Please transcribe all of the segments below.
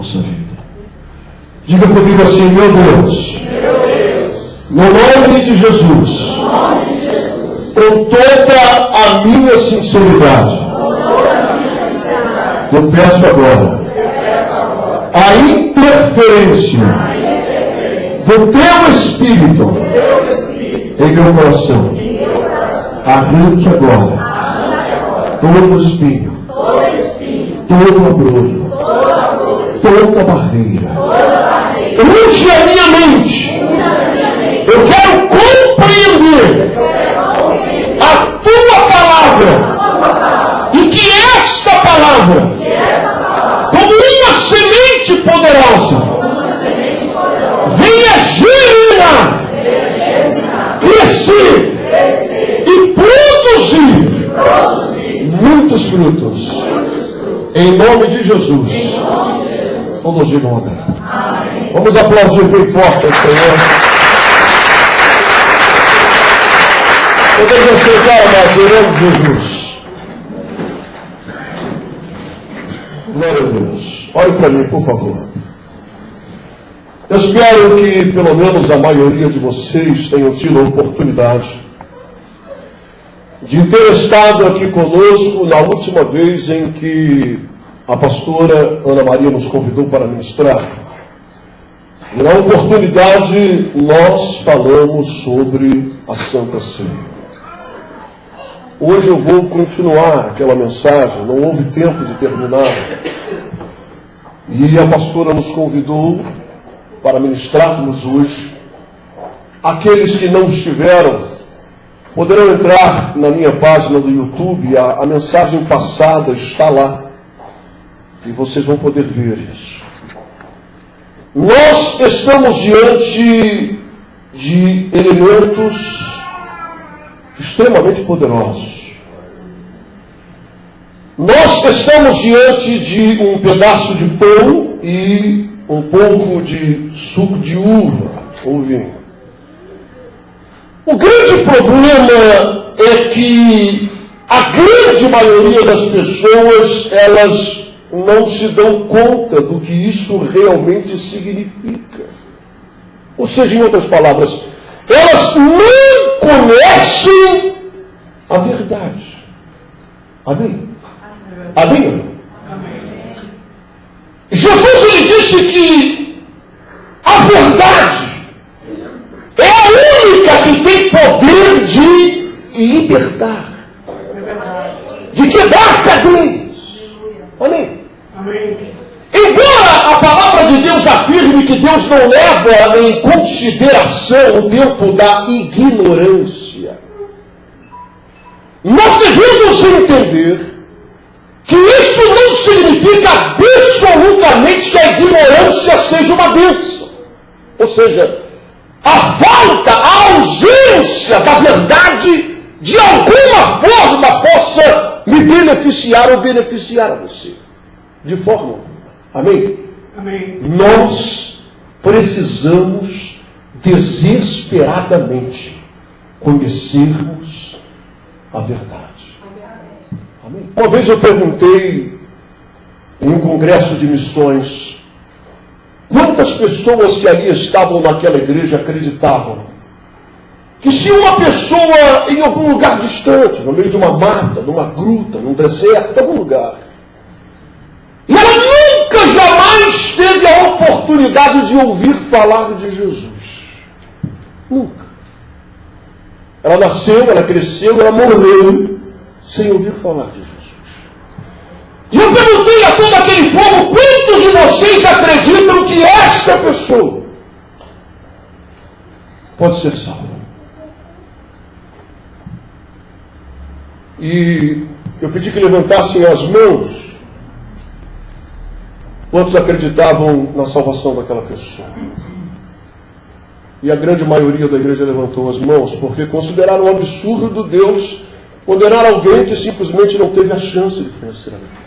nossa vida. Diga comigo assim: meu Deus, no nome de Jesus, com toda a minha sinceridade, eu peço agora a interferência do Teu Espírito em meu coração. Arranque agora todo espinho, todo abrolho, toda barreira. Unge a minha mente. Eu quero compreender a Tua palavra e que esta palavra, como uma semente poderosa, venha germinar, crescer e produzir muitos frutos. Em nome de Jesus. Vamos de nome. Vamos aplaudir bem forte ao Senhor. Podemos aceitar, amados, em nome de Jesus. Glória a Deus. Olhe para mim, por favor. Eu espero que pelo menos a maioria de vocês tenham tido a oportunidade de ter estado aqui conosco na última vez em que a pastora Ana Maria nos convidou para ministrar. E na oportunidade nós falamos sobre a Santa Ceia. Hoje eu vou continuar aquela mensagem, não houve tempo de terminar. E a pastora nos convidou para ministrarmos hoje. Aqueles que não estiveram poderão entrar na minha página do YouTube, a mensagem passada está lá. E vocês vão poder ver isso. Nós estamos diante de elementos extremamente poderosos. Nós estamos diante de um pedaço de pão e um pouco de suco de uva ou vinho. O grande problema é que a grande maioria das pessoas, elas não se dão conta do que isso realmente significa. Ou seja, em outras palavras, elas não conhecem a verdade. Amém? Amém? Amém. Jesus ele disse que a verdade é a única que tem poder de libertar, de quebrar cadeias. Amém? Amém. Embora a palavra de Deus afirme que Deus não leva em consideração o tempo da ignorância, nós devemos entender que isso não significa absolutamente que a ignorância seja uma bênção. Ou seja, a falta, a ausência da verdade, de alguma forma possa me beneficiar ou beneficiar a você. De forma alguma. Amém? Amém. Nós precisamos desesperadamente conhecermos a verdade. Amém. Uma vez eu perguntei em um congresso de missões quantas pessoas que ali estavam naquela igreja acreditavam que se uma pessoa em algum lugar distante, no meio de uma mata, numa gruta, num deserto, em algum lugar, e ela nunca jamais teve a oportunidade de ouvir falar de Jesus. Nunca. Ela nasceu, ela cresceu, ela morreu sem ouvir falar de Jesus. E eu perguntei a todo aquele povo, quantos de vocês acreditam que esta pessoa pode ser salva? E eu pedi que levantassem as mãos. Quantos acreditavam na salvação daquela pessoa? E a grande maioria da igreja levantou as mãos, porque consideraram um absurdo Deus condenar alguém que simplesmente não teve a chance de conhecer a verdade.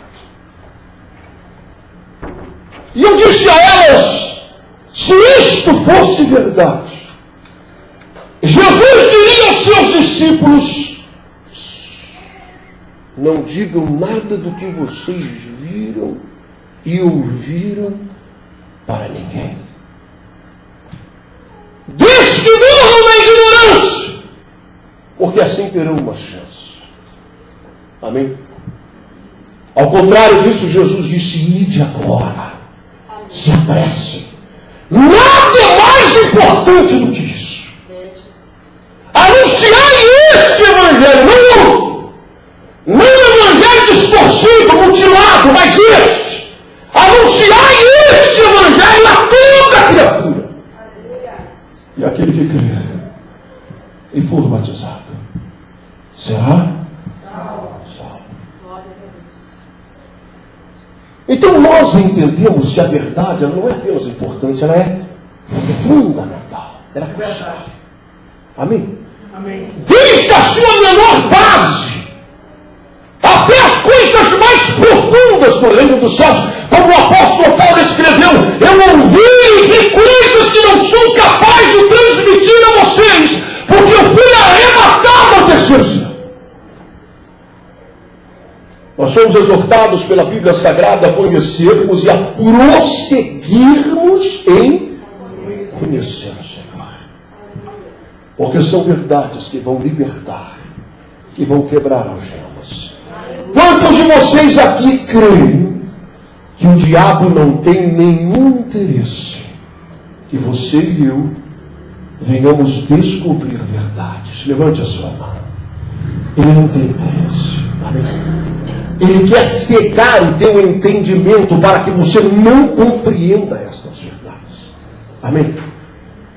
E eu disse a elas, se isto fosse verdade, Jesus diria aos seus discípulos, não digam nada do que vocês viram e ouviram para ninguém. Diz que morram na ignorância, porque assim terão uma chance. Amém? Ao contrário disso, Jesus disse: ide agora, se apresse. Nada é mais importante do que isso. Anunciai este evangelho, não o evangelho distorcido, mutilado, mas este. Anunciai este evangelho a toda criatura. E aquele que crer e for batizado será salvo. Então nós entendemos que a verdade ela não é apenas importante, ela é fundamental. Ela é crucial. Amém? Amém? Desde a sua menor base até as coisas mais profundas do reino dos céus, como o apóstolo Paulo escreveu: eu ouvi coisas que não sou capaz de transmitir a vocês, porque eu fui arrebatado ao terceiro céu. Nós somos exortados pela Bíblia Sagrada a conhecermos e a prosseguirmos em conhecer o Senhor. Porque são verdades que vão libertar, que vão quebrar algemas. Quantos de vocês aqui creem que o diabo não tem nenhum interesse que você e eu venhamos descobrir verdades? Levante a sua mão. Ele não tem interesse. Amém? Ele quer cegar o teu entendimento para que você não compreenda estas verdades. Amém?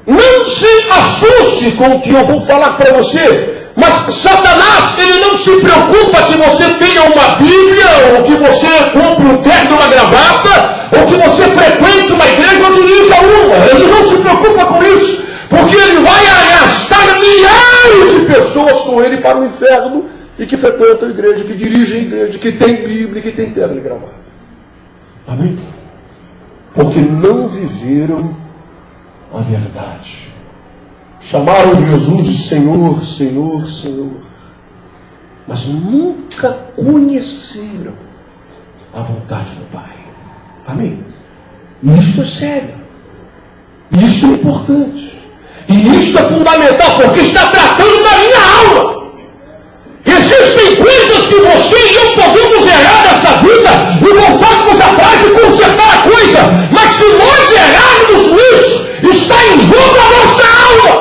Não se assuste com o que eu vou falar para você, mas Satanás, ele não se preocupa que você tenha uma Bíblia, ou que você compre um terno, uma gravata, ou que você frequente uma igreja ou dirija uma. Ele não se preocupa com isso, porque ele vai arrastar milhares de pessoas com ele para o inferno, e que frequentam a igreja, que dirigem a igreja, que tem Bíblia, que tem terno e gravata. Amém? Porque não viveram a verdade. Chamaram Jesus de Senhor, Senhor, Senhor, mas nunca conheceram a vontade do Pai. Amém? E isto é sério. E isto é importante. E isto é fundamental, porque está tratando da minha alma. Existem coisas que você e eu podemos errar nessa vida e voltarmos atrás e consertar a coisa, mas se nós errarmos nisso, está em jogo a nossa alma.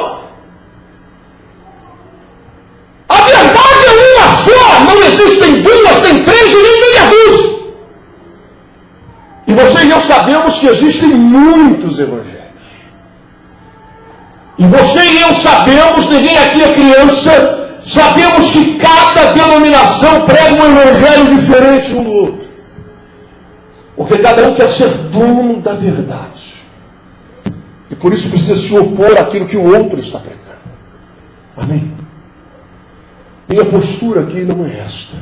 A verdade é uma só, não existem duas, tem três e nem meia dúzia. E você e eu sabemos que existem muitos evangelhos. E você e eu sabemos, ninguém aqui é criança, sabemos que cada denominação prega um evangelho diferente um do outro. Porque cada um quer ser dono da verdade. E por isso precisa se opor àquilo que o outro está pregando. Amém? Minha postura aqui não é esta.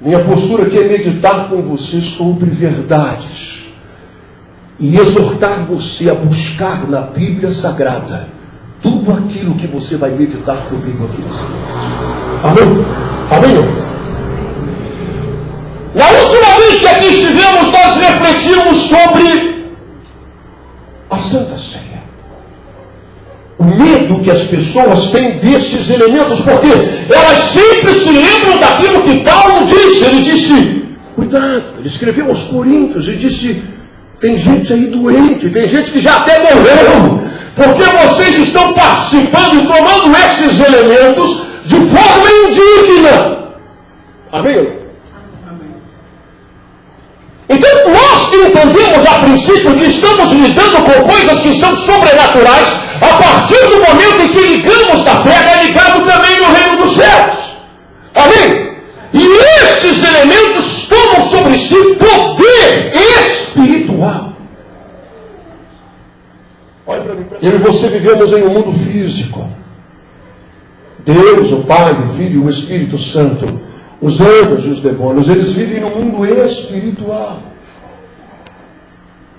Minha postura aqui é meditar com você sobre verdades. E exortar você a buscar na Bíblia Sagrada tudo aquilo que você vai meditar comigo aqui. Amém? Amém? Na última vez que aqui estivemos, nós refletimos sobre a Santa Ceia. O medo que as pessoas têm destes elementos, porque elas sempre se lembram daquilo que Paulo disse. Ele disse, cuidado, ele escreveu aos Coríntios e disse, tem gente aí doente, tem gente que já até morreu, porque vocês estão participando e tomando estes elementos de forma indigna. Amém? Então nós entendemos a princípio que estamos lidando com coisas que são sobrenaturais a partir do momento em que ligamos da terra é ligado também no reino dos céus. Amém? E estes elementos tomam sobre si poder espiritual. Olha para mim. Eu e você vivemos em um mundo físico. Deus, o Pai, o Filho e o Espírito Santo, os anjos e os demônios, eles vivem no mundo espiritual.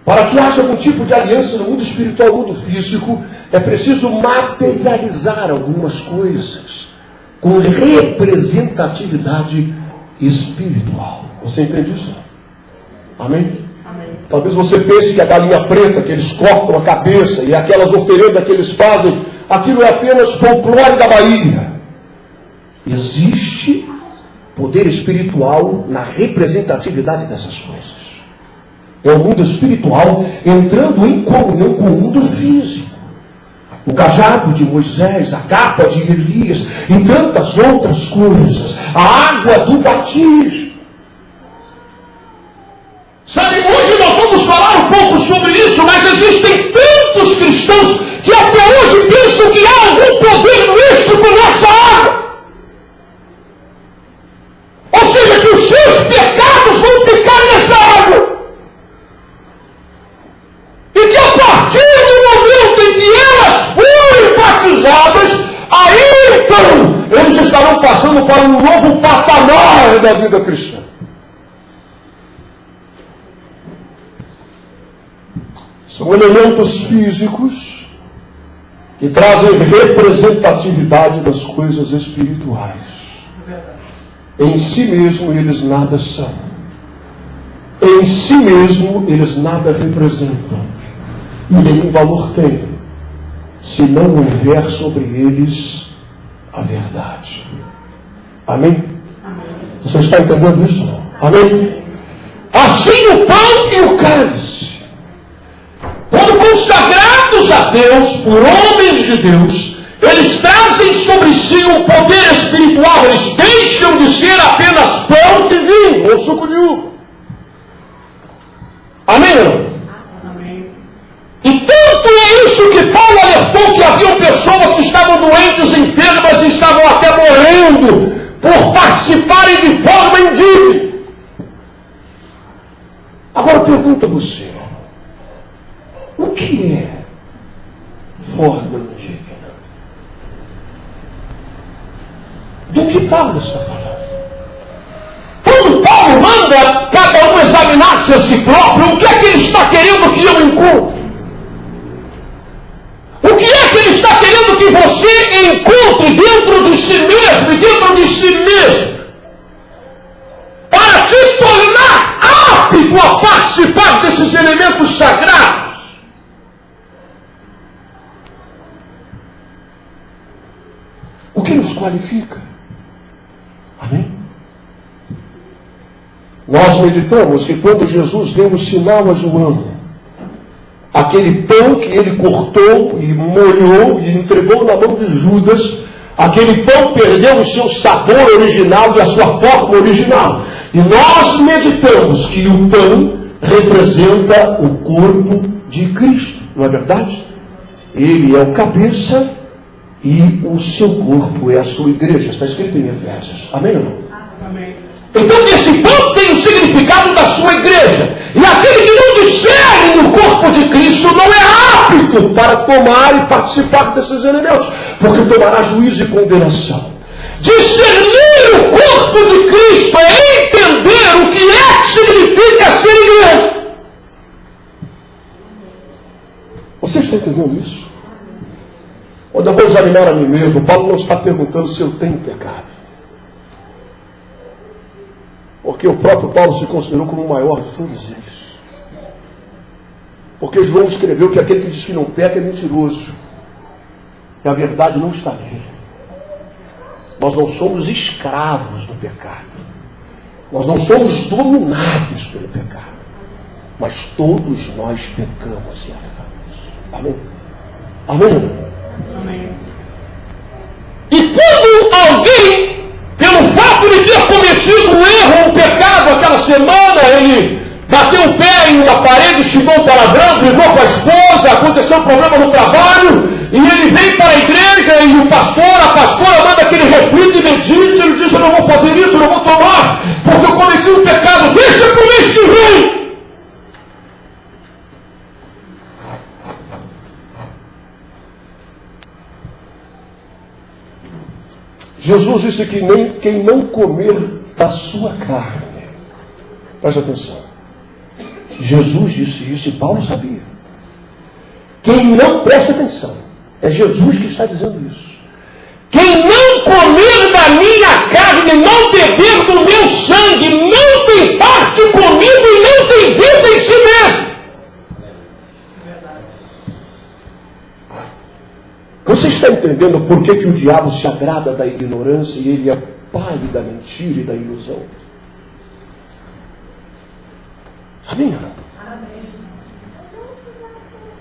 Para que haja algum tipo de aliança no mundo espiritual, no mundo físico, é preciso materializar algumas coisas com representatividade espiritual. Você entende isso? Amém? Amém. Talvez você pense que a galinha preta que eles cortam a cabeça e aquelas oferendas que eles fazem, aquilo é apenas folclore da Bahia. Existe poder espiritual na representatividade dessas coisas. É o mundo espiritual entrando em comunhão com o mundo físico. O cajado de Moisés, a capa de Elias e tantas outras coisas. A água do batismo. Sabe, hoje nós vamos falar um pouco sobre isso, mas existem tantos cristãos que até hoje pensam que há algum poder místico nessa água. Ou seja, que os seus pecados vão ficar nessa água. E que a partir do momento em que elas forem batizadas, aí então eles estarão passando para um novo patamar da vida cristã. São elementos físicos que trazem representatividade das coisas espirituais. Em si mesmo eles nada são. Em si mesmo eles nada representam. E nenhum valor têm, se não houver sobre eles a verdade. Amém? Você está entendendo isso? Amém? Assim o pão e o cálice, quando consagrados a Deus por homens de Deus, eles trazem sobre si um poder espiritual. Eles deixam de ser apenas pão e vinho, ou suco de uva. Amém, irmão? Amém. E tanto é isso que Paulo alertou que haviam pessoas que estavam doentes, enfermas e estavam até morrendo por participarem de forma indigna. Agora pergunta você, o que é forma indigna? Do que Paulo está falando? Quando Paulo manda cada um examinar-se a si próprio, o que é que ele está querendo que eu encontre? O que é que ele está querendo que você encontre dentro de si mesmo e dentro de si mesmo? Para te tornar apto a participar desses elementos sagrados. O que nos qualifica? Amém? Nós meditamos que quando Jesus deu o sinal a João, aquele pão que ele cortou e molhou e entregou na mão de Judas, aquele pão perdeu o seu sabor original e a sua forma original. E nós meditamos que o pão representa o corpo de Cristo, não é verdade? Ele é o cabeça e o seu corpo é a sua igreja. Está escrito em Efésios. Amém ou não? Amém. Então esse pão tem o significado da sua igreja. E aquele que não discerne no corpo de Cristo não é apto para tomar e participar desses elementos, porque tomará juízo e condenação. Discernir o corpo de Cristo é entender o que significa ser igreja. Você está entendendo isso? Quando eu vou examinar a mim mesmo, Paulo não está perguntando se eu tenho pecado. Porque o próprio Paulo se considerou como o maior de todos eles. Porque João escreveu que aquele que diz que não peca é mentiroso. E a verdade não está nele. Nós não somos escravos do pecado. Nós não somos dominados pelo pecado. Mas todos nós pecamos e erramos. Amém? Amém? Amém. E quando alguém, pelo fato de ter cometido um erro, um pecado aquela semana, ele bateu o pé em uma parede, xingou um palavrão, brigou com a esposa, aconteceu um problema no trabalho, e ele vem para a igreja e a pastora manda que ele reflita e medite, ele diz: eu não vou fazer isso, eu não vou tomar, porque eu cometi um pecado, deixa para o mês que vem. Jesus disse que nem quem não comer da sua carne. Preste atenção. Jesus disse isso e Paulo sabia. Quem não, presta atenção, é Jesus que está dizendo isso. Quem não comer da minha carne, não beber do meu sangue, não tem parte comigo e não tem vida em si mesmo. Você está entendendo por que o diabo se agrada da ignorância e ele é pai da mentira e da ilusão? Amém?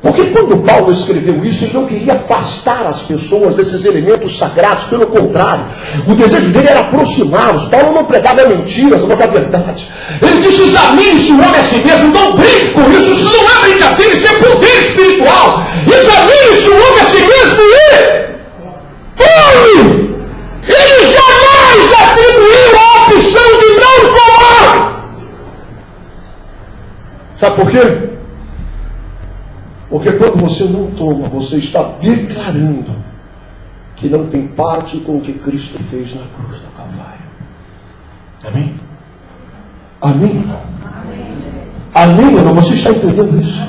Porque quando Paulo escreveu isso, ele não queria afastar as pessoas desses elementos sagrados, pelo contrário, o desejo dele era aproximá-los. Paulo não pregava mentiras, mas a verdade. Ele disse: examine-se o homem a si mesmo, não brinque com isso, isso não é brincadeira, isso é poder espiritual. Examine-se o homem a si mesmo e tome! Ele jamais atribuiu a opção de não tomar. Sabe por quê? Porque quando você não toma, você está declarando que não tem parte com o que Cristo fez na cruz do Calvário. Amém? Amém, irmão? Amém, irmão? Você está entendendo isso?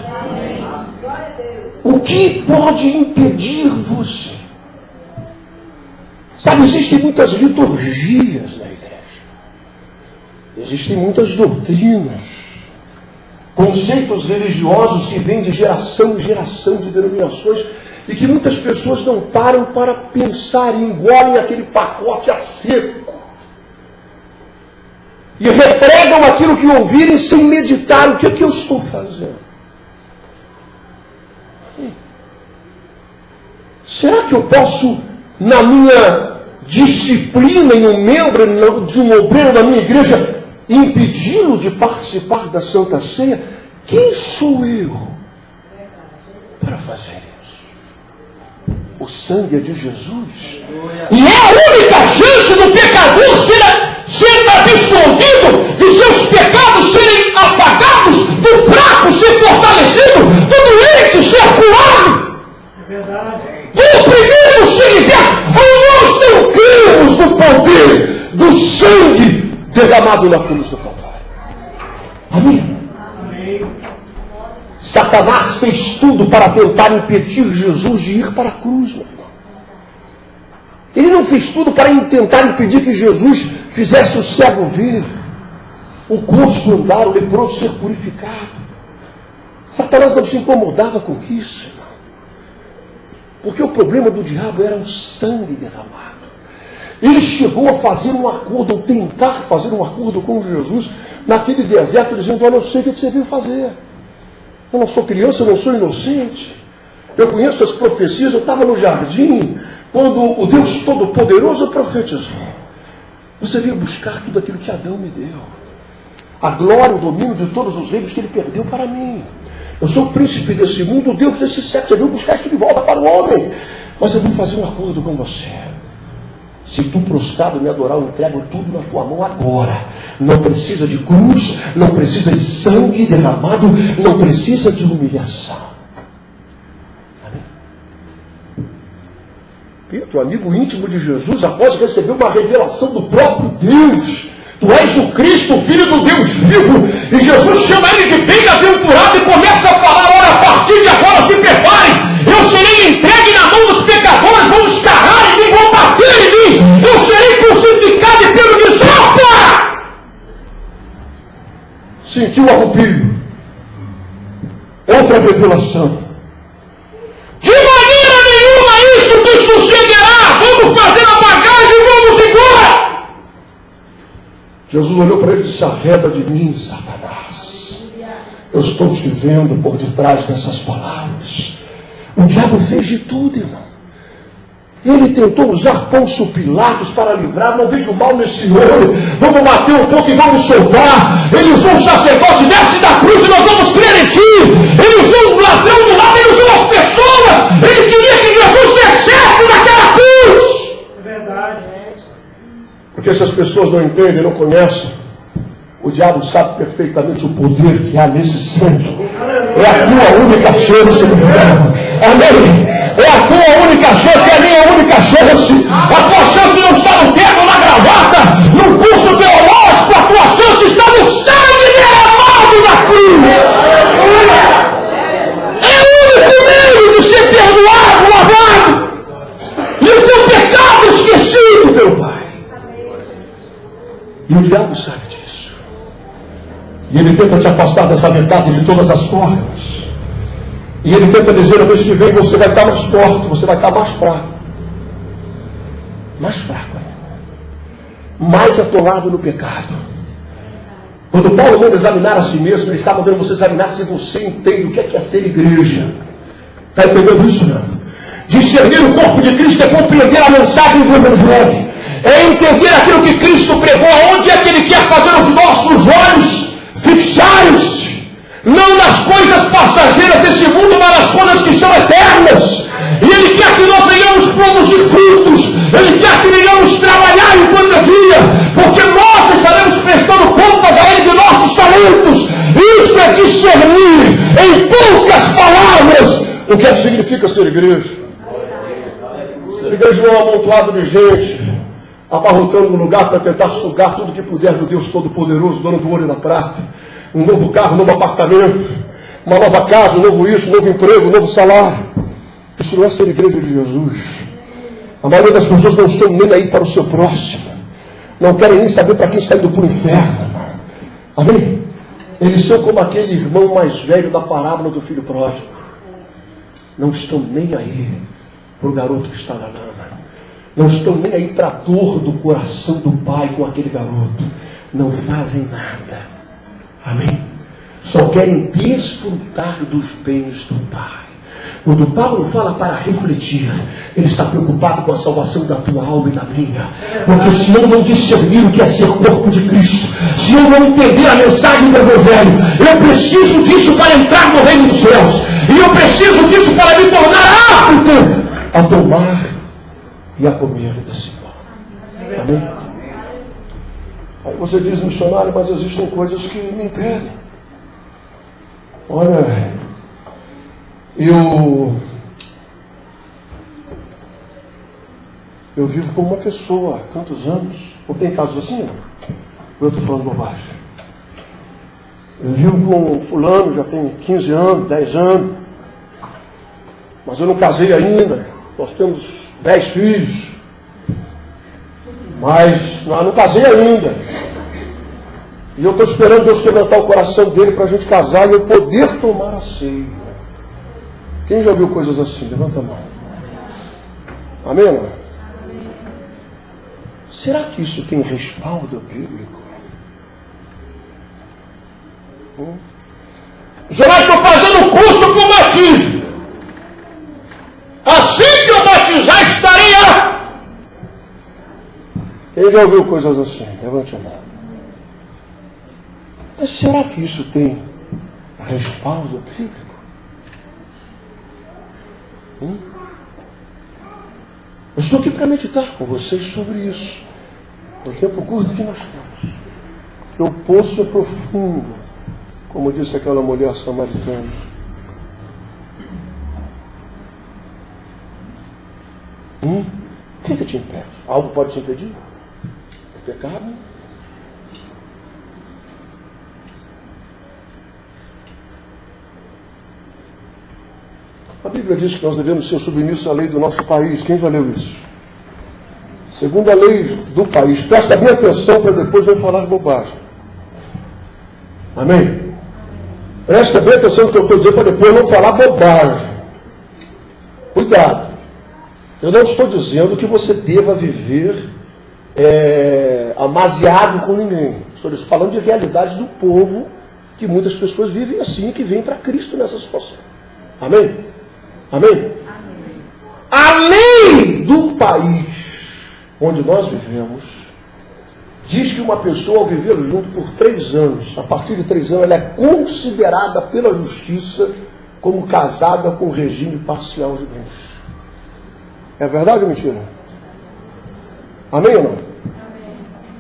O que pode impedir você? Sabe, existem muitas liturgias na igreja. Existem muitas doutrinas. Conceitos religiosos que vêm de geração em geração de denominações e que muitas pessoas não param para pensar e engolem aquele pacote a seco. E repregam aquilo que ouvirem sem meditar o que é que eu estou fazendo. Será que eu posso, na minha disciplina em um membro de um obreiro da minha igreja, impedi-lo de participar da Santa Ceia? Quem sou eu para fazer isso? O sangue é de Jesus. E é a única chance do pecador ser absolvido, de seus pecados serem apagados, do fraco ser fortalecido, do doente ser curado, do oprimido ser liberto. Ou nós não cremos no poder do sangue derramado na cruz do Calvário. Amém? Satanás fez tudo para tentar impedir Jesus de ir para a cruz, meu irmão. Ele não fez tudo para tentar impedir que Jesus fizesse o cego ver, o coxo andar, o leproso ser purificado. Satanás não se incomodava com isso, irmão. Porque o problema do diabo era o sangue derramado. Ele chegou a fazer um acordo, ou tentar fazer um acordo com Jesus naquele deserto, dizendo: olha, eu sei o que você veio fazer. Eu não sou criança, eu não sou inocente. Eu conheço as profecias, eu estava no jardim, quando o Deus Todo-Poderoso profetizou. Você veio buscar tudo aquilo que Adão me deu. A glória, o domínio de todos os reinos que ele perdeu para mim. Eu sou o príncipe desse mundo, o Deus desse século. Você veio buscar isso de volta para o homem. Mas eu vou fazer um acordo com você. Se tu prostrado me adorar, eu entrego tudo na tua mão agora. Não precisa de cruz, não precisa de sangue derramado, não precisa de humilhação. Amém? Pedro, amigo íntimo de Jesus, após receber uma revelação do próprio Deus: tu és o Cristo, o Filho do Deus vivo. E Jesus chama ele de bem-aventurado e começa a falar: olha, a partir de agora se preparem. Eu serei entregue na mão dos pecadores, vão escarrar em mim, vão bater em mim. Eu serei crucificado e Pedro diz: opa! Sentiu arrepio. Outra revelação: de maneira nenhuma isso te sucederá. Vamos fazer a bagagem e vamos embora. Jesus olhou para ele e disse: arreda de mim, Satanás. Eu estou te vendo por detrás dessas palavras. O diabo fez de tudo, irmão. Ele tentou usar Pôncio Pilatos para livrar. Não vejo mal nesse homem. Vamos bater um pouco e vamos soltar. Ele usou um sacerdote: desce da cruz e nós vamos crer em ti. Ele usou um ladrão do lado, ele usou as pessoas. Ele queria que Jesus descesse daquela cruz. É verdade. Porque se as pessoas não entendem, não conhecem, o diabo sabe perfeitamente o poder que há nesse sangue. É a tua única chance, meu irmão. Amém? É a tua única chance, é a minha única chance. A tua chance não está no terno, na gravata, no curso teológico. A tua chance está no sangue derramado na cruz. É o único meio de ser perdoado, lavado, e o teu pecado esquecido, meu Pai. E o diabo sabe disso. E ele tenta te afastar dessa verdade de todas as formas. E ele tenta dizer, a vez que vem, você vai estar mais forte, você vai estar mais fraco. Mais fraco, mais atolado no pecado. Quando Paulo manda examinar a si mesmo, ele está mandando você examinar se você entende o que é ser igreja. Está entendendo isso, não? Discernir o corpo de Cristo é compreender a mensagem do Evangelho. É entender aquilo que Cristo pregou, onde é que Ele quer fazer os nossos olhos fixarem-se. Não nas coisas passageiras desse mundo, mas nas coisas que são eternas. E Ele quer que nós venhamos produzir frutos. Ele quer que venhamos trabalhar enquanto é dia. Porque nós estaremos prestando contas a Ele de nossos talentos. Isso é discernir, em poucas palavras, o que é que significa ser igreja. Ser igreja não é um amontoado de gente abarrotando um lugar para tentar sugar tudo que puder do Deus Todo-Poderoso, dono do ouro e da prata. Um novo carro, um novo apartamento, uma nova casa, um novo isso, um novo emprego, um novo salário. Isso não é ser igreja de Jesus. A maioria das pessoas não estão nem aí para o seu próximo. Não querem nem saber para quem está indo para o inferno. Amém? Eles são como aquele irmão mais velho da parábola do filho pródigo. Não estão nem aí para o garoto que está na lama. Não estão nem aí para a dor do coração do pai com aquele garoto. Não fazem nada. Amém? Só querem desfrutar dos bens do pai. Quando Paulo fala para refletir, ele está preocupado com a salvação da tua alma e da minha. Porque se eu não discernir o que é ser corpo de Cristo, se eu não entender a mensagem do Evangelho, eu preciso disso para entrar no reino dos céus. E eu preciso disso para me tornar apto a tomar e a comer desse pão. Amém? Aí você diz, missionário, mas existem coisas que me impedem. Olha, eu vivo com uma pessoa há tantos anos. Não tem casos assim, não? Eu estou falando bobagem. Eu vivo com fulano, já tem 15 anos, 10 anos. Mas eu não casei ainda. Nós temos 10 filhos. Mas não casei ainda. E eu estou esperando Deus quebrantar o coração dele para a gente casar e eu poder tomar a ceia. Quem já viu coisas assim? Levanta a mão. Amém? Não? Será que isso tem respaldo bíblico? Será que estou fazendo curso para o batismo? Assim que eu batizar, estarei lá. Quem já ouviu coisas assim? Levante a mão. Mas será que isso tem respaldo bíblico? Eu estou aqui para meditar com vocês sobre isso. No tempo curto que nós temos. Que o poço é profundo, como disse aquela mulher samaritana. O que te impede? Algo pode te impedir? O pecado? A Bíblia diz que nós devemos ser submissos à lei do nosso país. Quem já leu isso? Segundo a lei do país. Presta bem atenção para depois eu falar bobagem. Amém? Presta bem atenção no que eu estou dizendo para depois eu não falar bobagem. Cuidado. Eu não estou dizendo que você deva viver amaziado com ninguém. Estou falando de realidade do povo, que muitas pessoas vivem assim, que vêm para Cristo nessa situação. Amém? Amém? A lei do país onde nós vivemos diz que uma pessoa, ao viver junto por 3 anos, a partir de 3 anos, ela é considerada pela justiça como casada com regime parcial de bens. É verdade ou mentira? Amém ou não?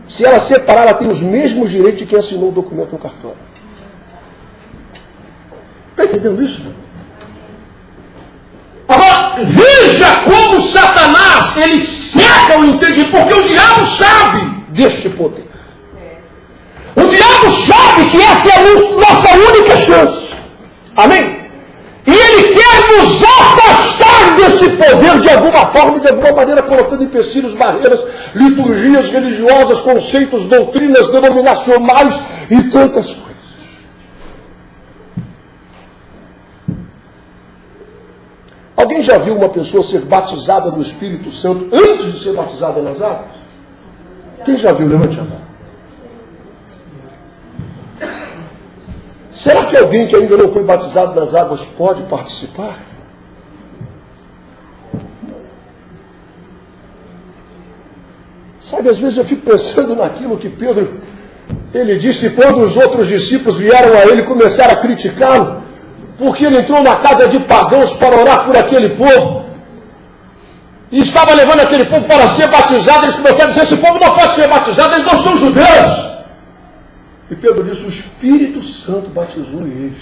Se ela separar, ela tem os mesmos direitos de quem assinou o documento no cartório. Está entendendo isso? Agora, veja como Satanás, ele cega o entendimento, porque o diabo sabe deste poder. O diabo sabe que essa é a nossa única chance. Amém? E ele quer nos afastar desse poder de alguma forma, de alguma maneira, colocando empecilhos, barreiras, liturgias religiosas, conceitos, doutrinas denominacionais e tantas coisas. Alguém já viu uma pessoa ser batizada no Espírito Santo antes de ser batizada nas águas? Quem já viu? Levante a mão. Será que alguém que ainda não foi batizado nas águas pode participar? Sabe, às vezes eu fico pensando naquilo que Pedro, ele disse quando os outros discípulos vieram a ele e começaram a criticá-lo, porque ele entrou na casa de pagãos para orar por aquele povo, e estava levando aquele povo para ser batizado. Eles começaram a dizer: esse povo não pode ser batizado, eles não são judeus. E Pedro disse: o Espírito Santo batizou eles.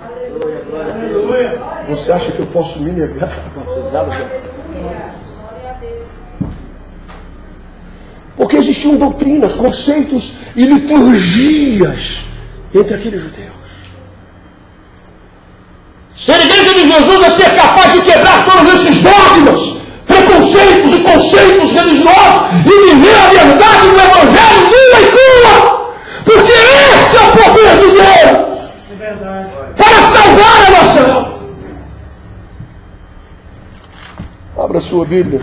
Aleluia. Você acha que eu posso me negar a batizá-los? Porque existiam doutrinas, conceitos e liturgias entre aqueles judeus. Ser igreja de Jesus é ser capaz de quebrar todos esses dogmas, preconceitos e conceitos religiosos e viver a verdade do Evangelho nua e crua. Porque esse é o poder de Deus. É verdade. Para salvar a nossa alma. Abra sua Bíblia.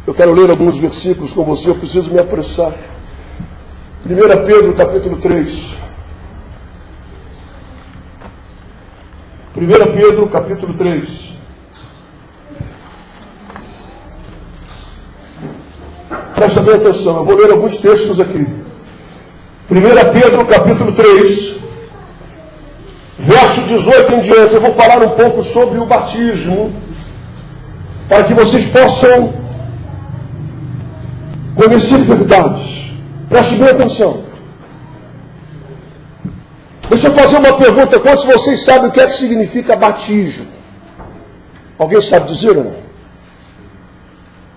Eu quero ler alguns versículos com você, eu preciso me apressar. 1 Pedro, capítulo 3. 1 Pedro, capítulo 3. Presta bem atenção, eu vou ler alguns textos aqui. 1 Pedro, capítulo 3, verso 18 em diante. Eu vou falar um pouco sobre o batismo, para que vocês possam conhecer verdades. Preste bem atenção. Deixa eu fazer uma pergunta. Quantos de vocês sabem o que é que significa batismo? Alguém sabe dizer ou não?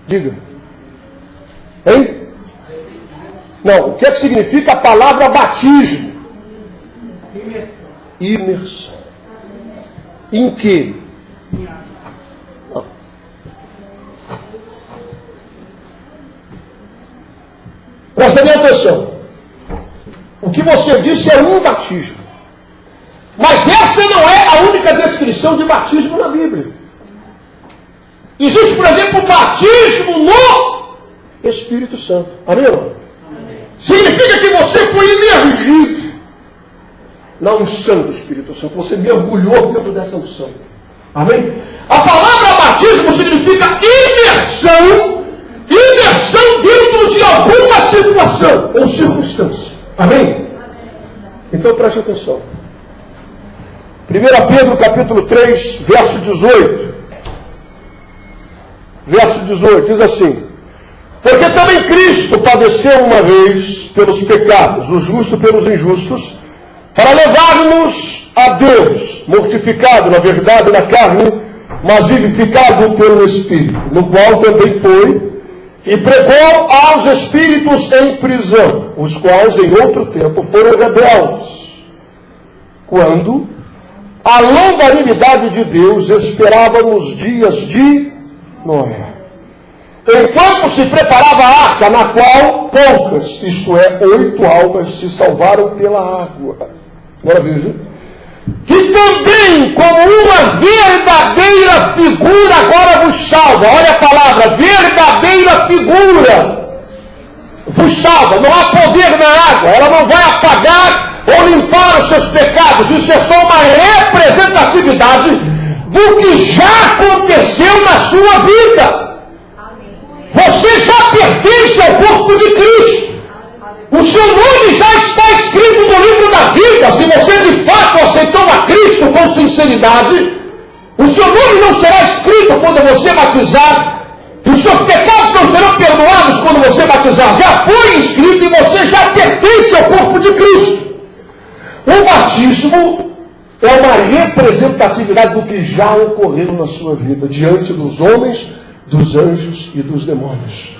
Diga. Hein? Não, o que é que significa a palavra batismo? Imersão. Imersão. Em quê? Não. Presta bem atenção. O que você disse é um batismo. Mas essa não é a única descrição de batismo na Bíblia. Existe, por exemplo, o batismo no Espírito Santo. Amém? Significa que você foi imergido na unção do Espírito Santo. Você mergulhou dentro dessa unção. Amém? A palavra batismo significa imersão. Imersão dentro de alguma situação ou circunstância. Amém? Então preste atenção. 1 Pedro capítulo 3, verso 18. Verso 18 diz assim: porque também Cristo padeceu uma vez pelos pecados, o justo pelos injustos, para levar-nos a Deus, mortificado na verdade na carne, mas vivificado pelo Espírito, no qual também foi e pregou aos espíritos em prisão, os quais em outro tempo foram rebeldes, quando a longanimidade de Deus esperava nos dias de Noé, enquanto se preparava a arca, na qual poucas, isto é, 8 almas, se salvaram pela água. Agora veja. Que também, como uma verdadeira figura, agora vos salva. Olha a palavra, verdadeira figura. Vos salva. Não há poder na água. Ela não vai apagar ou limpar os seus pecados. Isso é só uma representatividade do que já aconteceu na sua vida. Você já pertence ao corpo de Cristo. O seu nome já está escrito no livro da vida. Se você de fato aceitou a Cristo com sinceridade, o seu nome não será escrito quando você batizar. Os seus pecados não serão perdoados quando você batizar. Já foi escrito e você já pertence ao corpo de Cristo. O batismo é uma representatividade do que já ocorreu na sua vida, diante dos homens, dos anjos e dos demônios.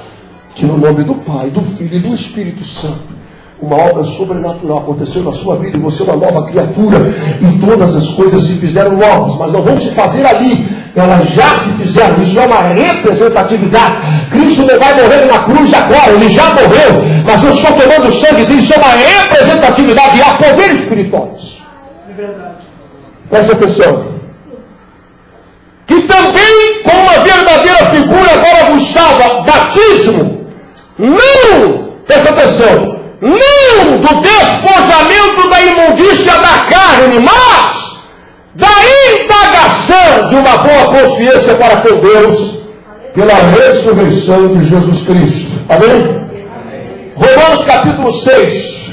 Que no nome do Pai, do Filho e do Espírito Santo, uma obra sobrenatural aconteceu na sua vida e você é uma nova criatura e todas as coisas se fizeram novas, mas não vão se fazer ali, elas já se fizeram. Isso é uma representatividade. Cristo não vai morrer na cruz agora, ele já morreu, mas eu estou tomando o sangue dele. Isso é uma representatividade e há poderes espirituais. É verdade. Preste atenção. que também, com uma verdadeira figura, agora vos salva, batismo, não, presta atenção, não do despojamento da imundícia da carne, mas da indagação de uma boa consciência para com Deus, pela ressurreição de Jesus Cristo. Amém? Romanos capítulo 6.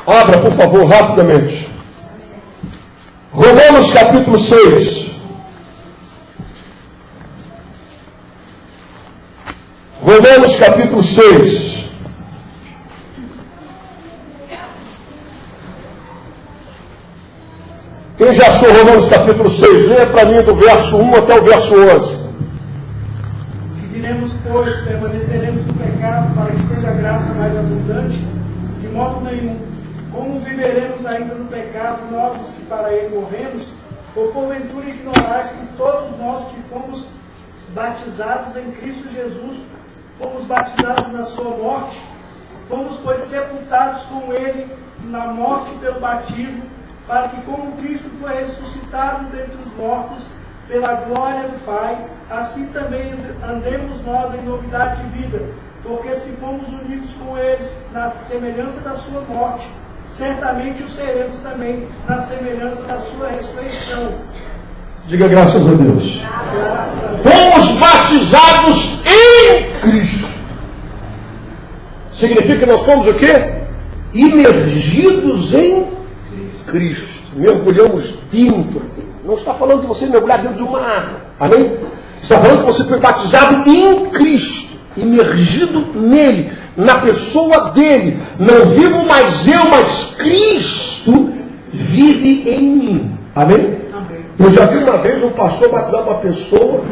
Abra, por favor, rapidamente. Romanos capítulo 6. Romanos capítulo 6. Quem já achou Romanos capítulo 6? Leia para mim do verso 1 até o verso 11. Que diremos, pois, permaneceremos no pecado para que seja a graça mais abundante? De modo nenhum. Como viveremos ainda no pecado, nós os que para ele morremos? Ou porventura ignorais que todos nós que fomos batizados em Cristo Jesus, fomos batizados na sua morte? Fomos, pois, sepultados com ele na morte pelo batismo, para que, como Cristo foi ressuscitado dentre os mortos, pela glória do Pai, assim também andemos nós em novidade de vida, porque se fomos unidos com eles na semelhança da sua morte, certamente o seremos também na semelhança da sua ressurreição. Diga graças a Deus. Fomos batizados em Cristo. Significa que nós fomos o quê? Imergidos em Cristo. Mergulhamos dentro dele. Não está falando de você mergulhar dentro de uma água. Amém? Está falando que você foi batizado em Cristo. Imergido nele. Na pessoa dele. Não vivo mais eu, mas Cristo vive em mim. Amém? Amém. Eu já vi uma vez um pastor batizar uma pessoa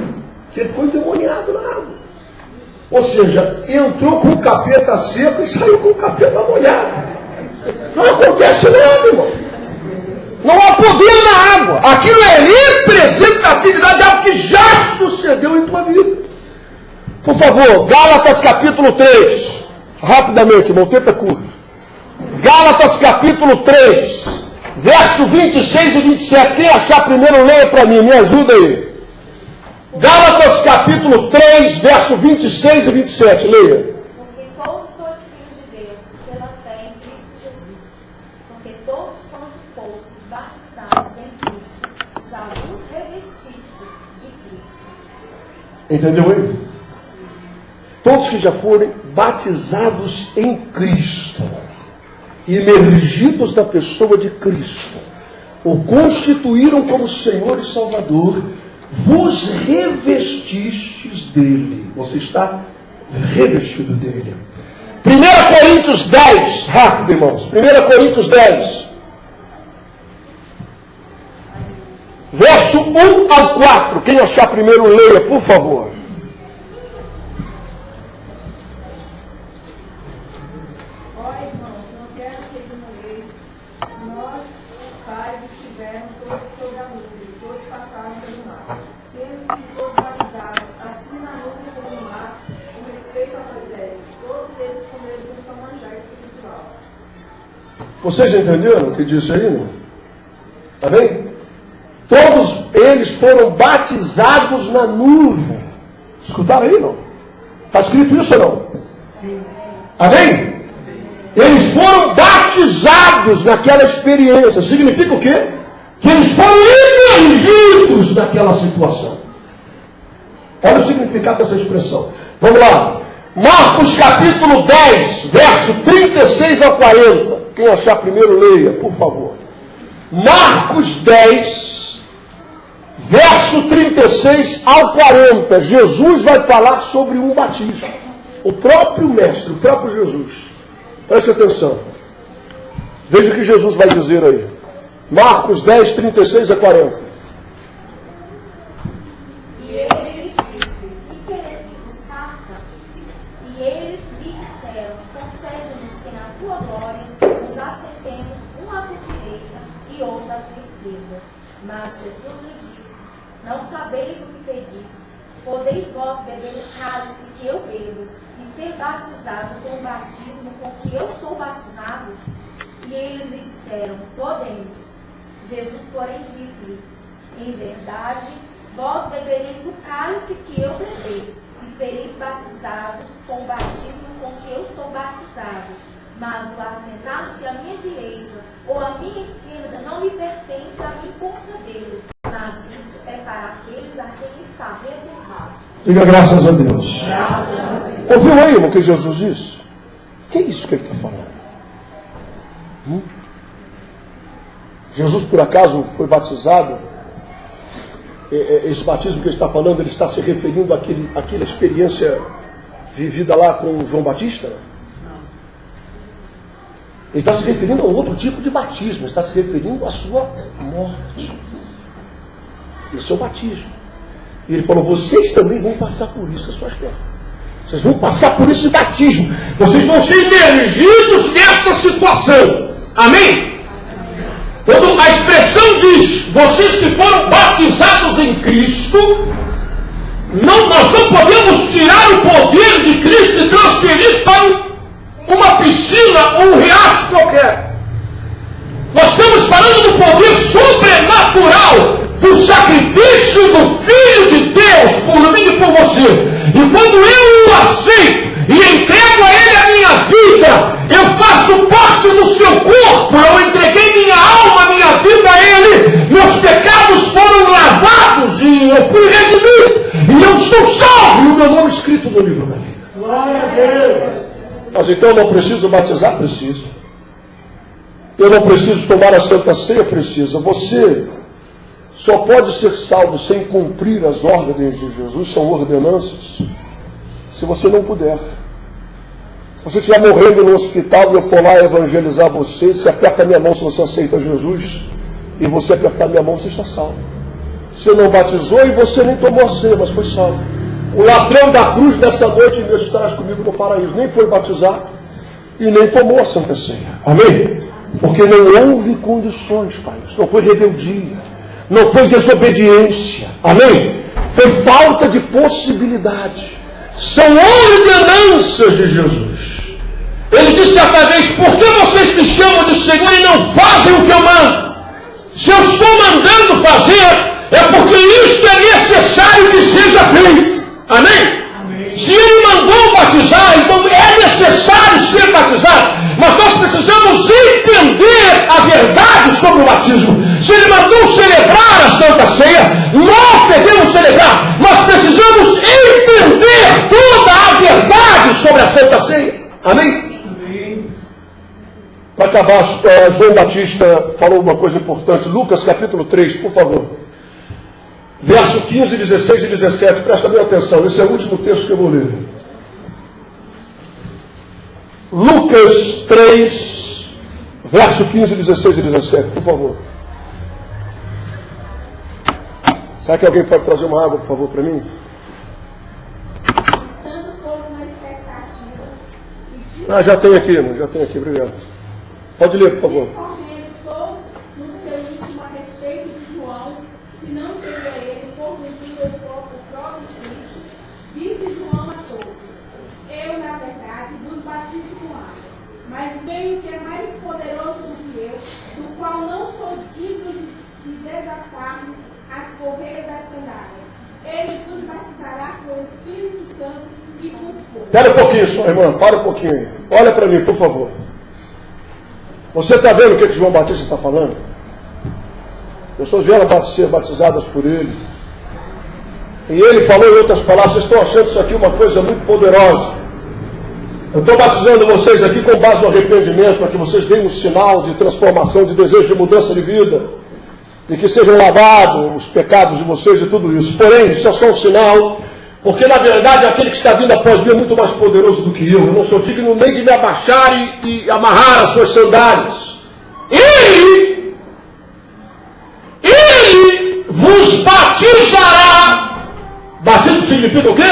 que ele ficou endemoniado na água. Ou seja, entrou com o capeta seco e saiu com o capeta molhado. Não acontece nada, irmão. Não há poder na água. Aquilo é representatividade de algo que já sucedeu em tua vida. Por favor, Gálatas capítulo 3. Rapidamente, irmão, tenta curto. Gálatas capítulo 3, verso 26 e 27. Quem achar primeiro, leia para mim, me ajuda aí. Gálatas capítulo 3, verso 26 e 27, leia. Porque todos sois filhos de Deus, pela fé em Cristo Jesus. Porque todos quanto fostes batizados em Cristo, já vos revestistes de Cristo. Entendeu aí? Todos que já forem batizados em Cristo, imergidos na pessoa de Cristo, o constituíram como Senhor e Salvador, vos revestistes dele. Você está revestido dele. 1 Coríntios 10, rápido, irmãos. 1 Coríntios 10, verso 1 ao 4. Quem achar primeiro, leia, por favor. Ó irmãos, não quero que ignoreis, nós, pais, estivemos todos sob a nuvem, todos passaram pelo mar. Temos sido todos batizados, assim na nuvem como no mar, com respeito a Moisés. Todos eles comeram do seu manjar espiritual. Vocês entenderam o que disse aí, não? Está bem? Todos eles foram batizados na nuvem. Escutaram aí, não? Está escrito isso ou não? Sim. Amém? Eles foram batizados naquela experiência. Significa o quê? Que eles foram imergidos naquela situação. Olha o significado dessa expressão. Vamos lá. Marcos capítulo 10, verso 36 ao 40. Quem achar primeiro, leia, por favor. Marcos 10, verso 36 ao 40. Jesus vai falar sobre um batismo. O próprio Mestre, o próprio Jesus. Preste atenção. Veja o que Jesus vai dizer aí. Marcos 10, 36 a 40. E ele lhes disse: que quereis que vos faça? E eles lhe disseram: concede-nos que na tua glória nos assentemos um à tua direita e outro à tua esquerda. Mas Jesus lhe disse: não sabeis o que pedis. Podeis vós beber o cálice que eu bebo e ser batizado com o batismo com que eu sou batizado? E eles lhe disseram: podemos. Jesus, porém, disse-lhes: em verdade vós bebereis o cálice que eu bebi, e sereis batizados com o batismo com que eu sou batizado. Mas o assentar-se à minha direita ou à minha esquerda não me pertence a mim concedê-lo, mas isso é para aqueles a quem está reservado. Diga graças a Deus. Ouviu aí o que Jesus disse? O que é isso que ele está falando? Jesus, por acaso, foi batizado? Esse batismo que ele está falando, ele está se referindo àquela experiência vivida lá com João Batista? Ele está se referindo a outro tipo de batismo, ele está se referindo à sua morte. Esse é o batismo. E ele falou, vocês também vão passar por isso, as suas pernas. Vocês vão passar por esse batismo. Vocês vão ser imergidos nesta situação. Amém? Quando a expressão diz, vocês que foram batizados em Cristo, nós não podemos tirar o poder de Cristo e transferir para uma piscina ou um riacho qualquer. Nós estamos falando do poder sobrenatural do sacrifício do Filho de Deus por mim e por você. E quando eu o aceito e entrego a Ele a minha vida, eu faço parte do seu corpo, eu entreguei minha alma, minha vida a Ele, meus pecados foram lavados e eu fui redimido, e eu estou salvo, e o meu nome escrito no livro da vida. Glória a Deus! Mas então eu não preciso batizar? Preciso. Eu não preciso tomar a Santa Ceia? Precisa. Você só pode ser salvo sem cumprir as ordens de Jesus, são ordenanças, se você não puder. Se você estiver morrendo no hospital e eu for lá evangelizar você, você aperta a minha mão se você aceita Jesus, e você apertar a minha mão, você está salvo. Você não batizou e você nem tomou a ceia, mas foi salvo. O ladrão da cruz dessa noite mesmo estarás comigo no paraíso. Nem foi batizado e nem tomou a Santa Ceia. Amém? Porque não houve condições, Pai. Isso não foi rebeldia. Não foi desobediência. Amém? Foi falta de possibilidade. São ordenanças de Jesus. Ele disse certa vez, por que vocês me chamam de Senhor e não fazem o que eu mando? Se eu estou mandando fazer, é porque isto é necessário que seja feito. Amém? Amém? Se Ele mandou batizar, então é necessário ser batizado. Mas nós precisamos entender a verdade sobre o batismo. Se Ele mandou celebrar a Santa Ceia, nós devemos celebrar. Mas precisamos entender toda a verdade sobre a Santa Ceia. Amém? Amém. Para acabar, João Batista falou uma coisa importante. Lucas capítulo 3, por favor. Verso 15, 16 e 17, presta bem atenção, esse é o último texto que eu vou ler. Lucas 3, verso 15, 16 e 17, por favor. Será que alguém pode trazer uma água, por favor, para mim? Já tem aqui, obrigado. Pode ler, por favor. Mas veio que é mais poderoso do que eu, do qual não sou digno de desatar-me as correias das sandálias. Ele nos batizará com o Espírito Santo e com fogo. Espera um pouquinho, sua irmã, para um pouquinho aí. Olha para mim, por favor. Você está vendo o que João Batista está falando? Pessoas vieram ser batizadas por ele. E ele falou em outras palavras, vocês estão achando isso aqui uma coisa muito poderosa. Eu estou batizando vocês aqui com base no arrependimento, para que vocês deem um sinal de transformação, de desejo de mudança de vida, de que sejam lavados os pecados de vocês e tudo isso. Porém, isso é só um sinal, porque na verdade aquele que está vindo após mim é muito mais poderoso do que eu. Eu não sou digno nem de me abaixar e amarrar as suas sandálias. Ele vos batizará. Batismo significa o quê?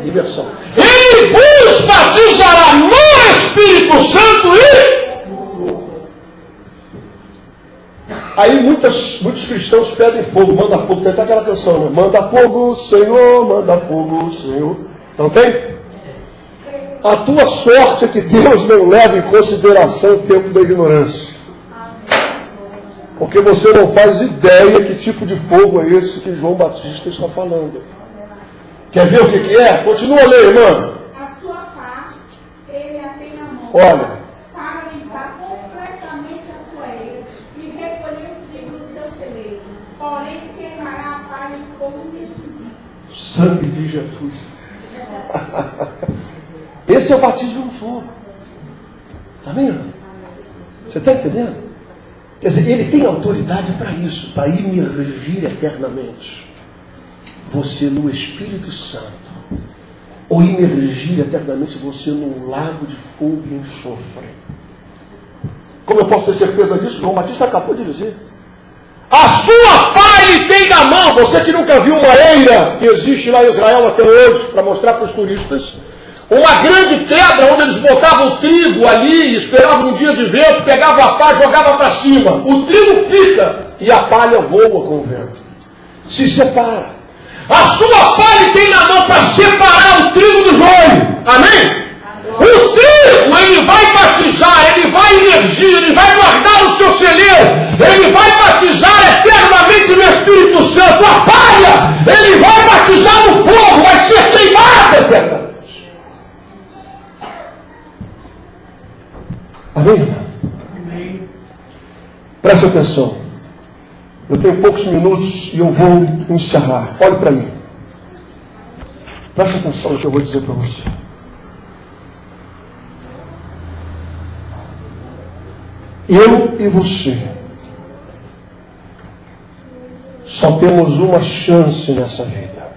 Libertação. Ele vos batizará no Espírito Santo e... Aí muitos cristãos pedem fogo, manda fogo. Tem até aquela canção, né? Manda fogo, Senhor, manda fogo, Senhor. Não tem? A tua sorte é que Deus não leva em consideração o tempo da ignorância. Porque você não faz ideia que tipo de fogo é esse que João Batista está falando. Quer ver o que é? Continua a ler, irmã. A sua parte, ele a tem na mão. Olha. Para limpar completamente a sua eira e recolher o trigo do seu celeiro. Porém, queimará a palha como um requisito. Sangue de Jesus. Esse é o batismo no fogo. Está vendo? Você está entendendo? Quer dizer, ele tem autoridade para isso, para imergir eternamente você no Espírito Santo, ou imergir eternamente você num lago de fogo e enxofre. Como eu posso ter certeza disso? João Batista acabou de dizer. A sua pá ele tem na mão. Você que nunca viu uma eira que existe lá em Israel até hoje, para mostrar para os turistas, uma grande pedra onde eles botavam o trigo ali, esperavam um dia de vento, pegavam a pá e jogavam para cima. O trigo fica e a palha voa com o vento. Se separa. A sua pá ele tem na mão para separar o trigo do joio. Amém? O trigo, ele vai batizar, ele vai emergir, ele vai guardar o seu celeiro, ele vai batizar eternamente no Espírito Santo. A palha, ele vai batizar no fogo, vai ser queimada eternamente. Amém? Amém. Preste atenção. Eu tenho poucos minutos e eu vou encerrar. Olhe para mim. Preste atenção no que eu vou dizer para você. Eu e você só temos uma chance nessa vida.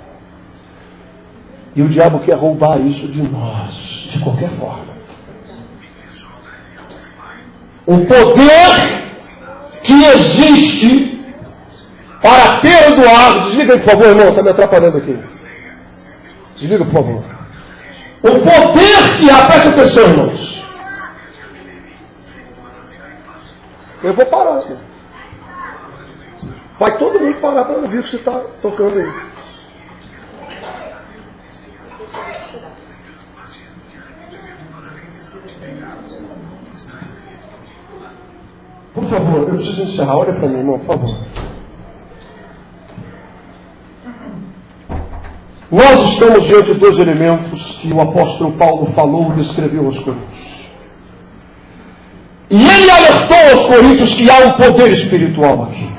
E o diabo quer roubar isso de nós, de qualquer forma. O poder que existe para perdoar. Desliga aí, por favor, irmão, está me atrapalhando aqui. Desliga, por favor. O poder que há, presta atenção, irmãos. Eu vou parar, irmão. Vai todo mundo parar para ouvir o que você está tocando aí. Por favor, eu preciso encerrar. Olha para mim, irmão, por favor. Nós estamos diante de dois elementos que o apóstolo Paulo falou e descreveu aos Coríntios. E ele alertou aos Coríntios que há um poder espiritual aqui.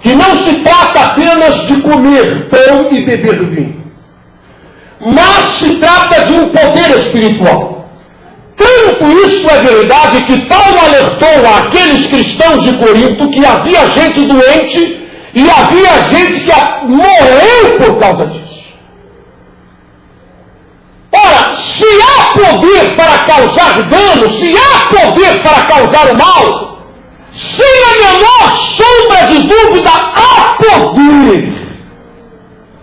Que não se trata apenas de comer pão e beber vinho. Mas se trata de um poder espiritual. Tanto isso é verdade que Paulo alertou àqueles cristãos de Corinto que havia gente doente e havia gente que morreu por causa disso. Ora, se há poder para causar dano, se há poder para causar o mal, sem a menor sombra de dúvida, há poder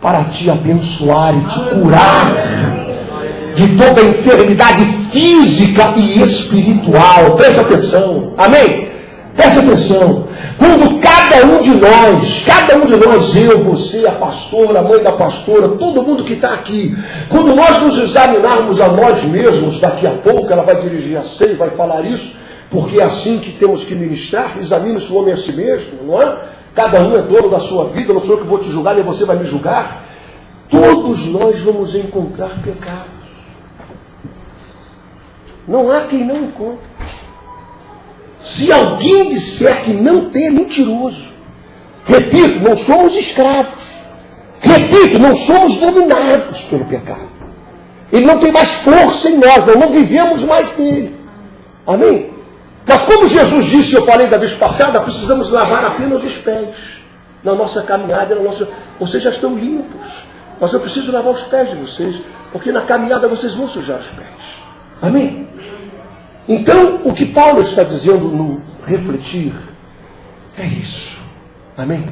para te abençoar e te curar de toda enfermidade física e espiritual. Presta atenção, amém? Presta atenção. Quando cada um de nós, eu, você, a pastora, a mãe da pastora, todo mundo que está aqui, quando nós nos examinarmos a nós mesmos, daqui a pouco ela vai dirigir a ceia e vai falar isso, porque é assim que temos que ministrar. Examine-se o homem a si mesmo, não é? Cada um é dono da sua vida, não sou eu que vou te julgar, nem você vai me julgar. Todos nós vamos encontrar pecados. Não há quem não encontre. Se alguém disser que não tem, é mentiroso. Repito, não somos escravos. Repito, não somos dominados pelo pecado. Ele não tem mais força em nós, nós não vivemos mais nele. Amém? Mas como Jesus disse, eu falei da vez passada, precisamos lavar apenas os pés. Na nossa caminhada, vocês já estão limpos. Mas eu preciso lavar os pés de vocês, porque na caminhada vocês vão sujar os pés. Amém? Então, o que Paulo está dizendo no refletir é isso. Amém?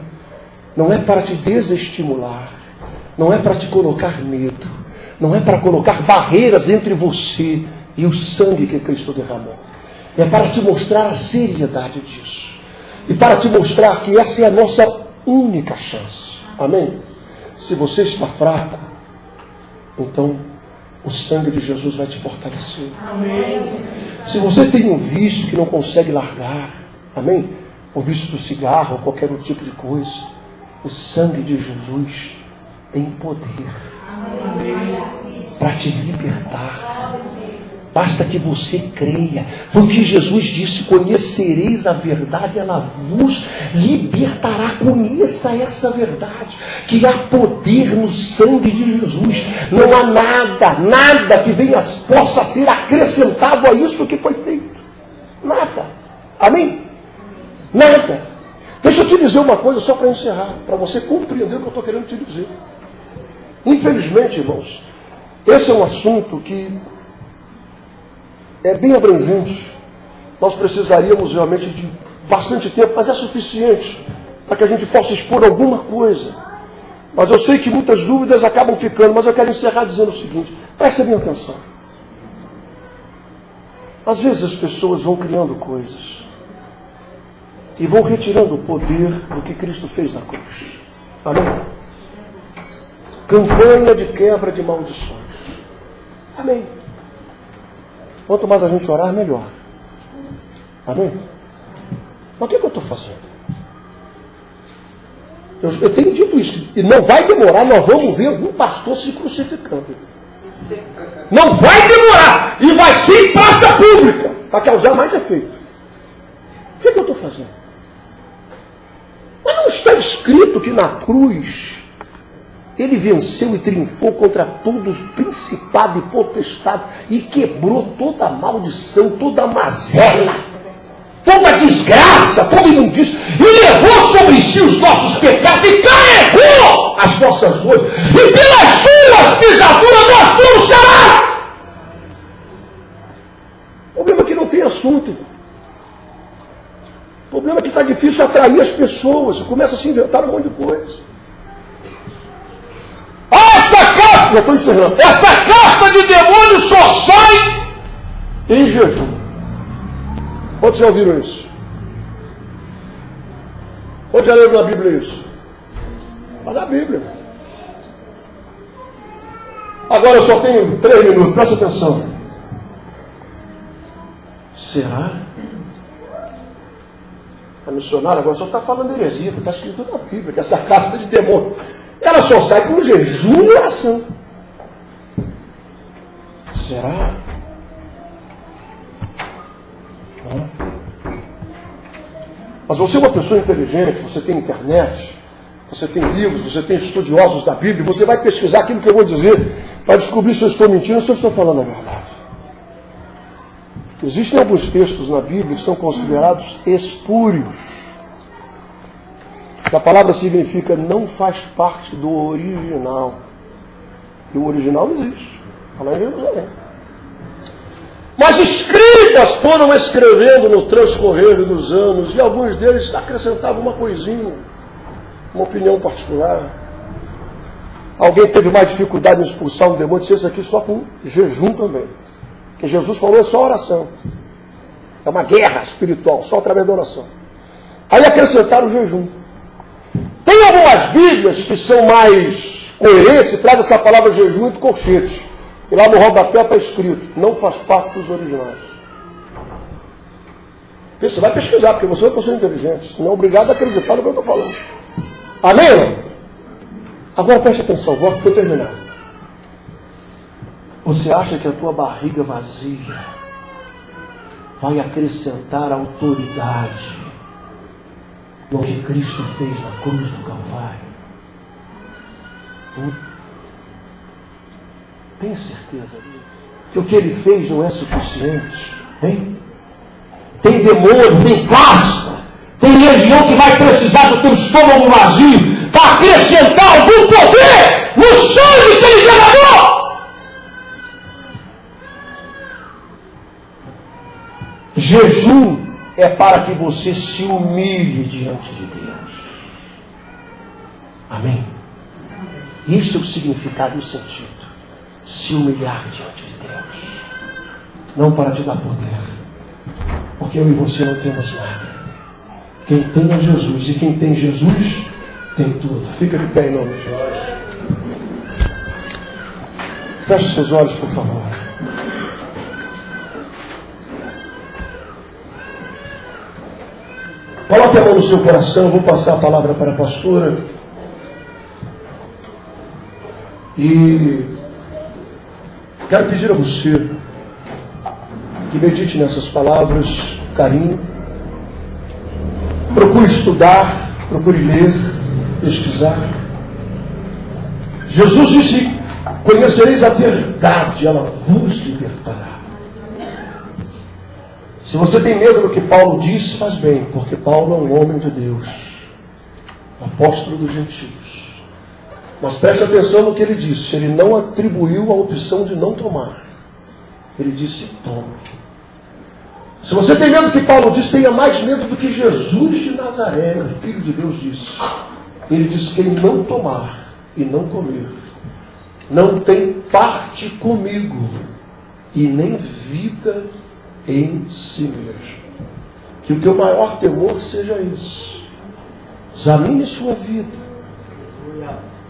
Não é para te desestimular, não é para te colocar medo, não é para colocar barreiras entre você e o sangue que Cristo derramou. É para te mostrar a seriedade disso. E para te mostrar que essa é a nossa única chance. Amém? Se você está fraco, então o sangue de Jesus vai te fortalecer. Amém. Se você tem um vício que não consegue largar, amém? o vício do cigarro, ou qualquer outro tipo de coisa. O sangue de Jesus tem poder para te libertar. Basta que você creia. Foi o que Jesus disse: conhecereis a verdade, ela vos libertará. Conheça essa verdade, que há poder no sangue de Jesus. Não há nada que venha, possa ser acrescentado a isso que foi feito. Nada. Amém? Nada. Deixa eu te dizer uma coisa só para encerrar, para você compreender o que eu estou querendo te dizer. Infelizmente, irmãos, esse é um assunto que é bem abrangente. Nós precisaríamos realmente de bastante tempo, mas é suficiente para que a gente possa expor alguma coisa. Mas eu sei que muitas dúvidas acabam ficando, mas eu quero encerrar dizendo o seguinte: preste bem atenção. Às vezes as pessoas vão criando coisas e vão retirando o poder do que Cristo fez na cruz. Amém? Campanha de quebra de maldições. Amém. Quanto mais a gente orar, melhor. Amém? Mas o que eu estou fazendo? Eu tenho dito isso. E não vai demorar, nós vamos ver algum pastor se crucificando. Não vai demorar. E vai ser em praça pública, para causar mais efeito. O que eu estou fazendo? Mas não está escrito que na cruz ele venceu e triunfou contra todos, principado e potestade, e quebrou toda a maldição, toda a mazela, toda a desgraça, toda a imundícia, e levou sobre si os nossos pecados e carregou as nossas dores, e pelas suas pisaduras nós fomos sarados. O problema é que não tem assunto. O problema é que está difícil atrair as pessoas, começa a se inventar um monte de coisa. Já estou encerrando. Essa casta de demônios só sai em jejum. Quantos já ouviram isso? Quantos já leram na Bíblia isso? Está na Bíblia. Agora eu só tenho 3 minutos, presta atenção. Será? A missionária agora só está falando heresia, porque está escrito na Bíblia, que essa casta de demônios, ela só sai com jejum e oração. Será? Não. Mas você é uma pessoa inteligente, você tem internet, você tem livros, você tem estudiosos da Bíblia, você vai pesquisar aquilo que eu vou dizer para descobrir se eu estou mentindo ou se eu estou falando a verdade. Existem alguns textos na Bíblia que são considerados espúrios. Essa palavra significa não faz parte do original. E o original existe. Está lá em Jerusalém. Mas escribas foram escrevendo no transcorrer dos anos, e alguns deles acrescentavam uma coisinha, uma opinião particular. Alguém teve mais dificuldade em expulsar um demônio, disse isso aqui só com jejum também. Porque Jesus falou é só oração. É uma guerra espiritual, só através da oração. Aí acrescentaram o jejum. Tem algumas Bíblias que são mais coerentes e trazem essa palavra jejum entre colchetes. E lá no rodapé está escrito, não faz parte dos originais. Você vai pesquisar, porque você é uma pessoa inteligente. Senão é obrigado a acreditar no que eu estou falando. Amém? Agora preste atenção, vou terminar. Você acha que a tua barriga vazia vai acrescentar autoridade no que Cristo fez na cruz do Calvário? Tem certeza que o que ele fez não é suficiente? Hein? Tem demônio, tem casta, tem legião que vai precisar do teu estômago vazio para acrescentar algum poder no sangue que ele derramou. Jejum é para que você se humilhe diante de Deus. Amém? Este é o significado e o sentido. Se humilhar diante de Deus. Não para te dar poder. Porque eu e você não temos nada. Quem tem é Jesus. E quem tem Jesus, tem tudo. Fica de pé em nome de Jesus. Feche seus olhos, por favor. Coloque a mão no seu coração, vou passar a palavra para a pastora. E quero pedir a você que medite nessas palavras, carinho. Procure estudar, procure ler, pesquisar. Jesus disse: conhecereis a verdade, ela vos libertará. Se você tem medo do que Paulo disse, faz bem, porque Paulo é um homem de Deus, apóstolo dos gentios. Mas preste atenção no que ele disse. Ele não atribuiu a opção de não tomar. Ele disse: tome. Se você tem medo do que Paulo disse, tenha mais medo do que Jesus de Nazaré, o Filho de Deus, disse. Ele disse: quem não tomar e não comer, não tem parte comigo e nem vida em si mesmo. Que o teu maior temor seja isso. Examine sua vida.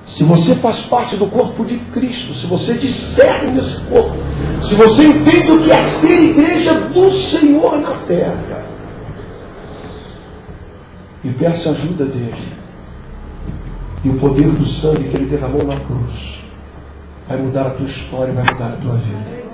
Se você faz parte do corpo de Cristo, se você discerne nesse corpo, se você entende o que é ser igreja do Senhor na terra, e peça ajuda dele, e o poder do sangue que ele derramou na cruz vai mudar a tua história, vai mudar a tua vida.